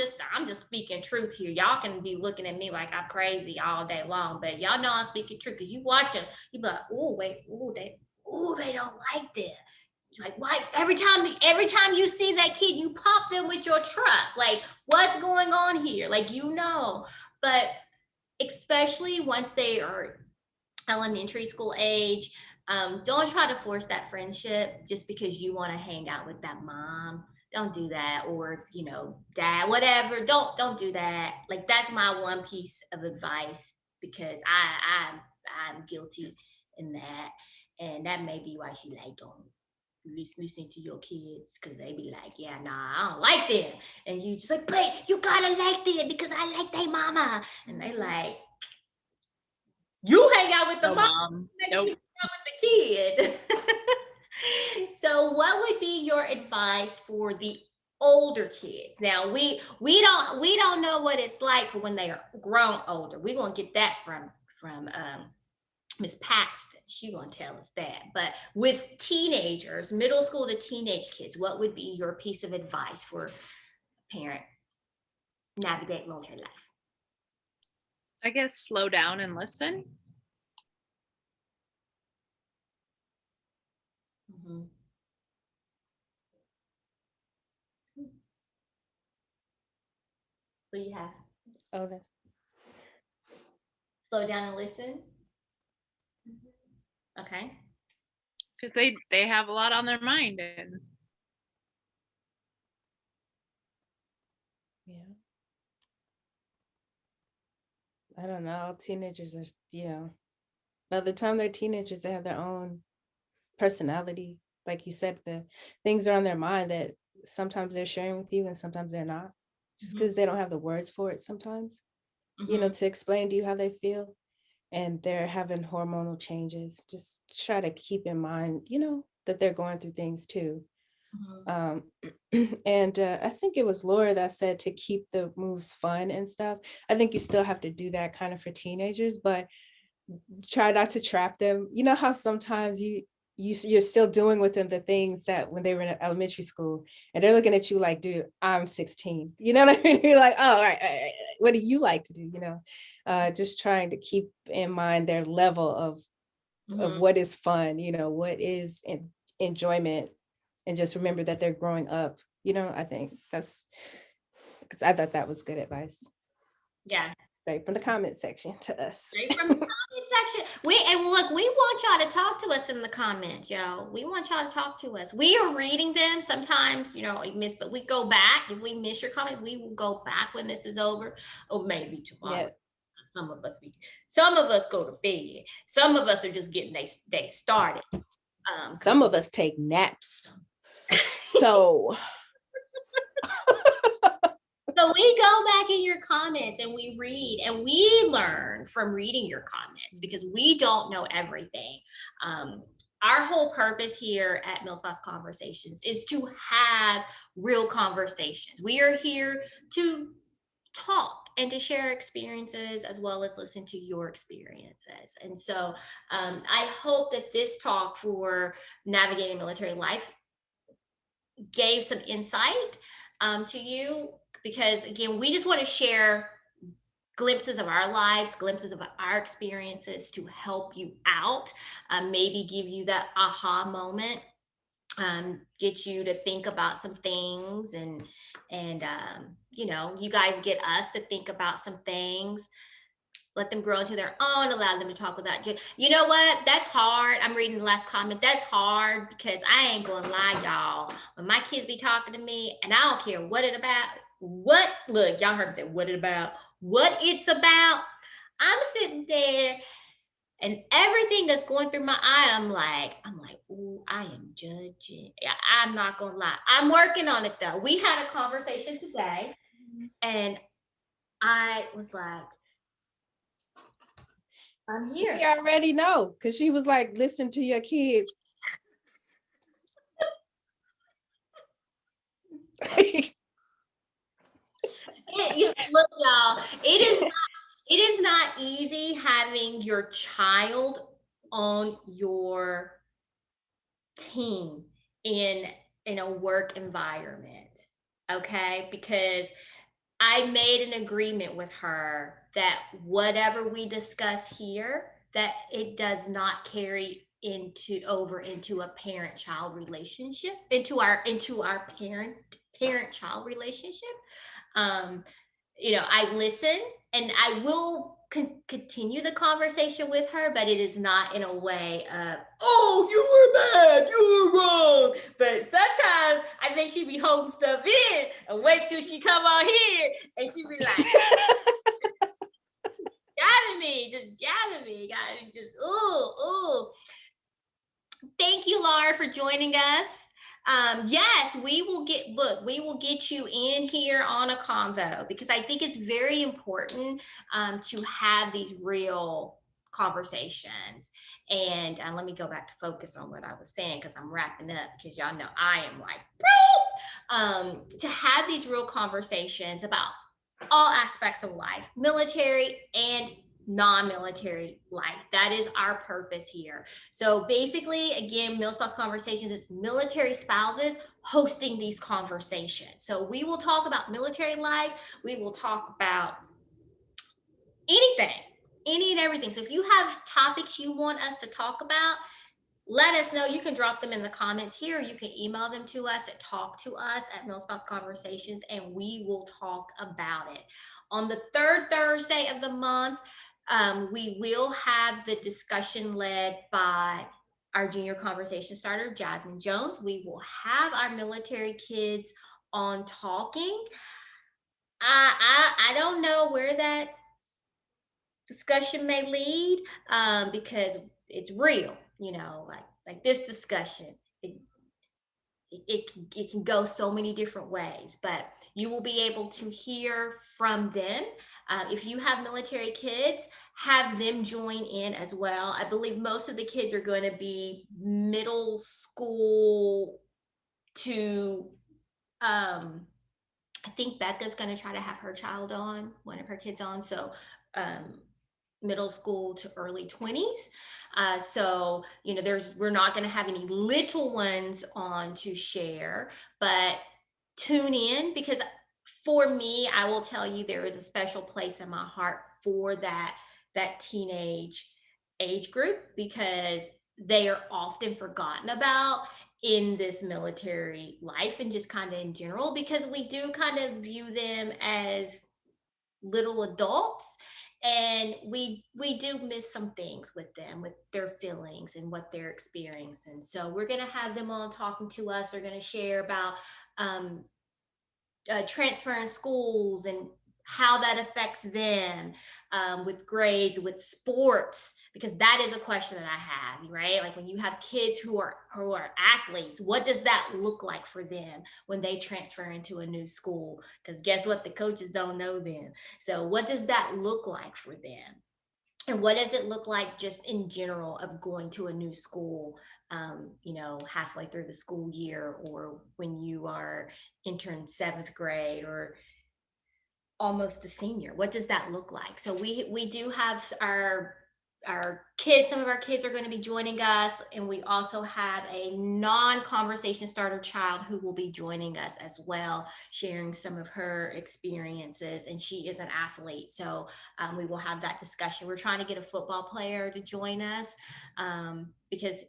just speaking truth here. Y'all can be looking at me like I'm crazy all day long, but y'all know I'm speaking truth, because you watch them, you be like, oh wait, they don't like that. Like, why every time you see that kid, you pop them with your truck? Like, what's going on here? Like, but especially once they are elementary school age, don't try to force that friendship just because you want to hang out with that mom. Don't do that. Or dad, whatever. Don't do that. Like, that's my one piece of advice, because I'm guilty in that, and that may be why she like, don't listen to your kids, because they be like, yeah, nah, I don't like them. And you just like, but you gotta like them because I like their mama. And they like, you hang out with the mom. Nope. You hang out with the kid. So what would be your advice for the older kids? Now, we don't know what it's like for when they are grown older. We're gonna get that from Miss Paxton. She's gonna tell us that. But with teenagers, middle school to teenage kids, what would be your piece of advice for a parent navigate military life? I guess slow down and listen. Mm-hmm. What do you have? Oh, that's Slow down and listen. Okay. Because they have a lot on their mind. And yeah. I don't know. Teenagers are, by the time they're teenagers, they have their own personality. Like you said, the things are on their mind that sometimes they're sharing with you and sometimes they're not, just because they don't have the words for it sometimes. you know, to explain to you how they feel, and they're having hormonal changes. Just try to keep in mind, you know, that they're going through things too. Um, and I think it was Laura that said to keep the moves fun and stuff. I think you still have to do that kind of for teenagers, but try not to trap them. You know how sometimes you're still doing with them the things that when they were in elementary school, and they're looking at you like, dude, I'm 16. You know what I mean? You're like, oh, all right, what do you like to do? You know, just trying to keep in mind their level of what is fun, you know, what is enjoyment, and just remember that they're growing up. You know, I think that's because I thought that was good advice. Yeah. Right from the comment section to us. Straight from the comment section. We want y'all to talk to us in the comments, yo. We want y'all to talk to us. We are reading them sometimes, you know, but we go back. If we miss your comments, we will go back when this is over, or maybe tomorrow. Yeah. Some of us go to bed. Some of us are just getting they started. Some of us take naps. So we go back in your comments and we read and we learn from reading your comments, because we don't know everything. Our whole purpose here at Milspouse Conversations is to have real conversations. We are here to talk and to share experiences, as well as listen to your experiences. And so I hope that this talk for navigating military life gave some insight to you, because again, we just want to share glimpses of our lives, glimpses of our experiences to help you out, maybe give you that aha moment, get you to think about some things, and you know, you guys get us to think about some things. Let them grow into their own, allow them to talk without you. You know what? That's hard. I'm reading the last comment. That's hard, because I ain't gonna lie, y'all. When my kids be talking to me, and I don't care what it about, look, y'all heard me say what it about, what it's about. I'm sitting there, and everything that's going through my eye, I'm like, ooh, I am judging. I'm not gonna lie. I'm working on it though. We had a conversation today, and I was like, I'm here. We already know, because she was like, listen to your kids. Look, y'all, it is not easy having your child on your team in a work environment, okay? Because I made an agreement with her that whatever we discuss here, that it does not carry over into a parent-child relationship, into our parent-child relationship. You know, I listen, and I will continue the conversation with her, but it is not in a way of, oh, you were bad, you were wrong. But sometimes I think she be holding stuff in and wait till she come on here and she be like, gather me, ooh. Thank you, Laura, for joining us. Yes, we will get you in here on a convo, because I think it's very important to have these real conversations. And let me go back to focus on what I was saying, because I'm wrapping up, because y'all know I am like, to have these real conversations about all aspects of life, military and non-military life. That is our purpose here. So basically, again, Milspouse Conversations is military spouses hosting these conversations. So we will talk about military life. We will talk about anything, any and everything. So if you have topics you want us to talk about, let us know. You can drop them in the comments here. You can email them to us at talktous@Milspouse Conversations, and we will talk about it. On the third Thursday of the month, we will have the discussion led by our junior conversation starter, Sybil Jones. We will have our military kids on talking. I don't know where that discussion may lead, because it's real, you know, like this discussion. It can go so many different ways, but you will be able to hear from them if you have military kids, have them join in as well. I believe most of the kids are going to be middle school to, I think Becca's going to try to have her child on, one of her kids on. So, middle school to early 20s. So, we're not going to have any little ones on to share, but tune in, because for me, I will tell you, there is a special place in my heart for that teenage age group, because they are often forgotten about in this military life and just kind of in general, because we do kind of view them as little adults, and we do miss some things with them, with their feelings and what they're experiencing. So we're going to have them on talking to us. They're going to share about transferring schools and how that affects them, with grades, with sports, because that is a question that I have, right? Like, when you have kids who are athletes, what does that look like for them when they transfer into a new school? Because guess what? The coaches don't know them. So what does that look like for them? And what does it look like just in general of going to a new school, halfway through the school year, or when you are entering 7th grade or almost a senior? What does that look like? So we do have our kids, some of our kids are going to be joining us, and we also have a non-conversation starter child who will be joining us as well, sharing some of her experiences, and she is an athlete. So we will have that discussion. We're trying to get a football player to join us, because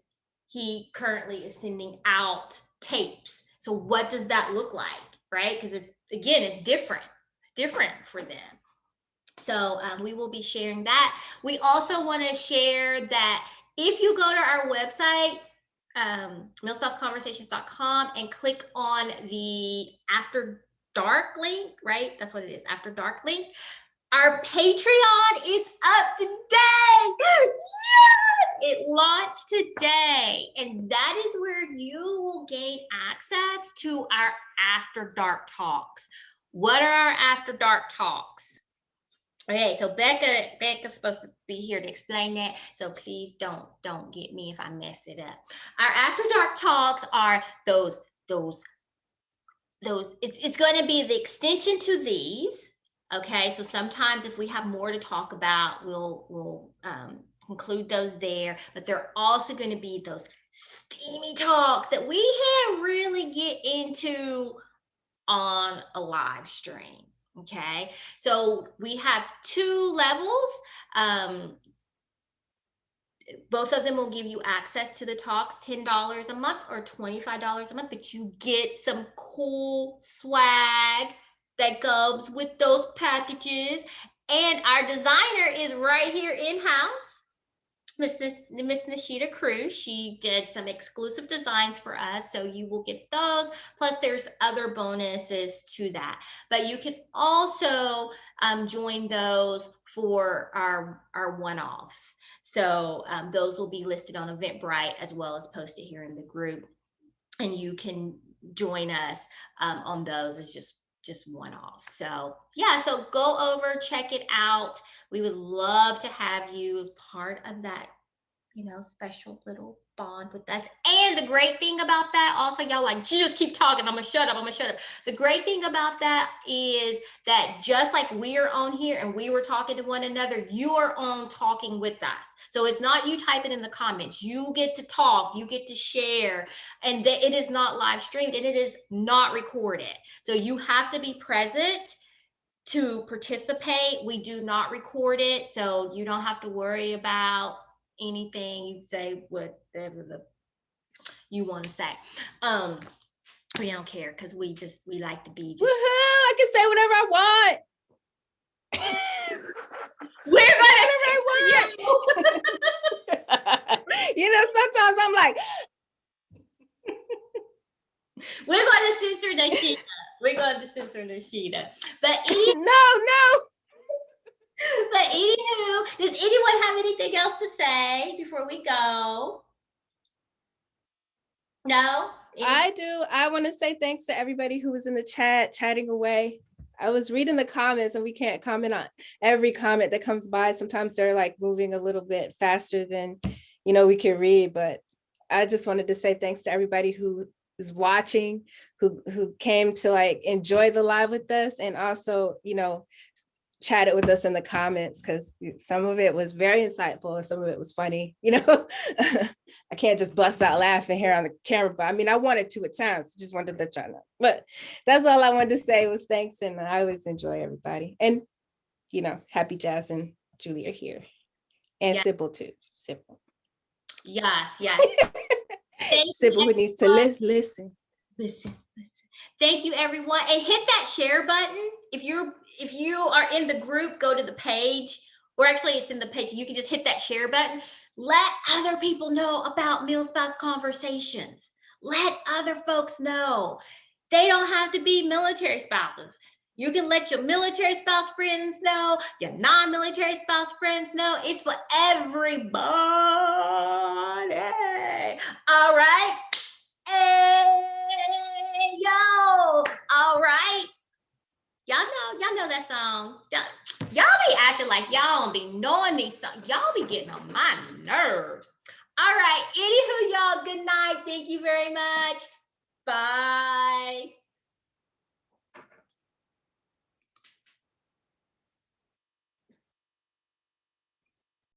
he currently is sending out tapes. So what does that look like, right? Because it's different. It's different for them. So we will be sharing that. We also want to share that if you go to our website, milspouseconversations.com, and click on the After Dark link, right? That's what it is, After Dark link. Our Patreon is up today. Yes! It launched today. And that is where you will gain access to our After Dark talks. What are our After Dark talks? Okay, so Becca's supposed to be here to explain that. So please don't get me if I mess it up. Our After Dark talks are those. It's going to be the extension to these. Okay, so sometimes if we have more to talk about, we'll include those there. But they're also going to be those steamy talks that we can't really get into on a live stream. Okay, so we have 2 levels. Both of them will give you access to the talks, $10 a month or $25 a month, but you get some cool swag that goes with those packages. And our designer is right here in-house, Miss Nishita Cruz. She did some exclusive designs for us, so you will get those. Plus, there's other bonuses to that. But you can also join those for our one-offs. So those will be listed on Eventbrite as well as posted here in the group. And you can join us on those as just one-off. So yeah, so go over, check it out. We would love to have you as part of that, special little bond with us. And the great thing about that, also, y'all like, she just keep talking, I'm gonna shut up. The great thing about that is that just like we're on here and we were talking to one another, you are on talking with us. So it's not you typing in the comments, you get to talk, you get to share, and it is not live streamed and it is not recorded. So you have to be present to participate. We do not record it, so you don't have to worry about anything. You say whatever you want to say. We don't care, because we like to be just, woohoo, I can say whatever I want. we're gonna Sometimes I'm like, we're gonna censor Nishita. But no. But anywho, does anyone have anything else to say before we go? No? I do. I want to say thanks to everybody who was in the chat, chatting away. I was reading the comments, and we can't comment on every comment that comes by. Sometimes they're like moving a little bit faster than, we can read, but I just wanted to say thanks to everybody who is watching, who came to like enjoy the live with us, and also, chatted with us in the comments, because some of it was very insightful and some of it was funny. I can't just bust out laughing here on the camera, but I mean, I wanted to at times, just wanted to try not. But that's all I wanted to say was thanks, and I always enjoy everybody. And happy Jazz and Julie are here, and Sybil too. Sybil. Yes. Sybil who needs to listen. Thank you, everyone, and hit that share button. If you are in the group, go to the page, or actually it's in the page. You can just hit that share button. Let other people know about Milspouse Conversations. Let other folks know. They don't have to be military spouses. You can let your military spouse friends know, your non-military spouse friends know. It's for everybody. All right. Hey, yo. All right. Y'all know that song. Y'all be acting like y'all don't be knowing these songs. Y'all be getting on my nerves. All right. Anywho, y'all, good night. Thank you very much.